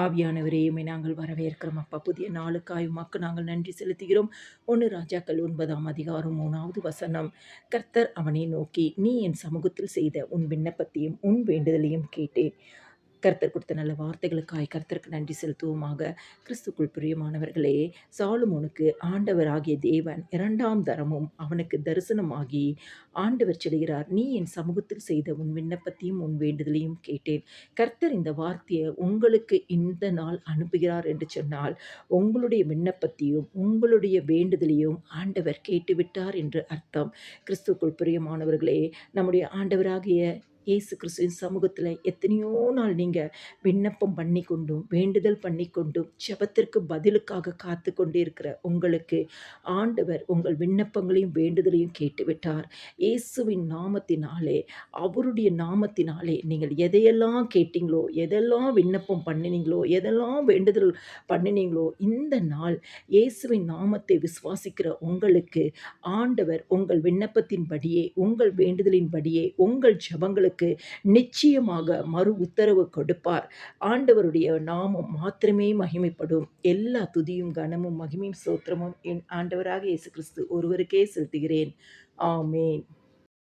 ஆவியானவரே, உம்மை நாங்கள் வரவேற்கிறோம் அப்பா. புதிய நாளுக்காய் உமக்கு நாங்கள் நன்றி செலுத்துகிறோம். 1 ராஜாக்கள் 9ஆம் அதிகாரம் 3வது வசனம். கர்த்தர் அவனை நோக்கி, நீ என் சமூகத்தில் செய்த உன் விண்ணப்பத்தையும் உன் வேண்டுதலையும் கேட்டேன். கர்த்தர் கொடுத்த நல்ல வார்த்தைகளுக்காய் கர்த்தருக்கு நன்றி செலுத்துவோமாக. கிறிஸ்துக்குள் பிரியமானவர்களே, சாலமோனுக்கு ஆண்டவராகிய தேவன் 2ஆம் தரமும் அவனுக்கு தரிசனமாகி ஆண்டவர் சொல்கிறார், நீ என் சமூகத்தில் செய்த உன் விண்ணப்பத்தையும் உன் வேண்டுதலையும் கேட்டேன். கர்த்தர் இந்த வார்த்தையை உங்களுக்கு இந்த நாள் அனுப்புகிறார் என்று சொன்னால், உங்களுடைய விண்ணப்பத்தையும் உங்களுடைய வேண்டுதலையும் ஆண்டவர் கேட்டுவிட்டார் என்று அர்த்தம். கிறிஸ்துக்குள் பிரியமானவர்களே, நம்முடைய ஆண்டவராகிய இயேசு கிறிஸ்துவின் சமூகத்தில் எத்தனையோ நாள் நீங்கள் விண்ணப்பம் பண்ணி கொண்டும் வேண்டுதல் பண்ணி கொண்டும் ஜெபத்திற்கு பதிலுக்காக காத்து கொண்டே இருக்கிற உங்களுக்கு ஆண்டவர் உங்கள் விண்ணப்பங்களையும் வேண்டுதலையும் கேட்டுவிட்டார். இயேசுவின் நாமத்தினாலே, அவருடைய நாமத்தினாலே நீங்கள் எதையெல்லாம் கேட்டீங்களோ, எதெல்லாம் விண்ணப்பம் பண்ணினீங்களோ, எதெல்லாம் வேண்டுதல் பண்ணினீங்களோ, இந்த நாள் இயேசுவின் நாமத்தை விசுவாசிக்கிற உங்களுக்கு ஆண்டவர் உங்கள் விண்ணப்பத்தின்படியே, உங்கள் வேண்டுதலின்படியே, உங்கள் ஜெபங்களுக்கு நிச்சயமாக மறு உத்தரவு கொடுப்பார். ஆண்டவருடைய நாமம் மாத்திரமே மகிமைப்படும். எல்லா துதியும் கனமும் மகிமையும் ஸ்தோத்திரமும் என் ஆண்டவராக இயேசு கிறிஸ்து ஒருவருக்கே செலுத்துகிறேன். ஆமென்.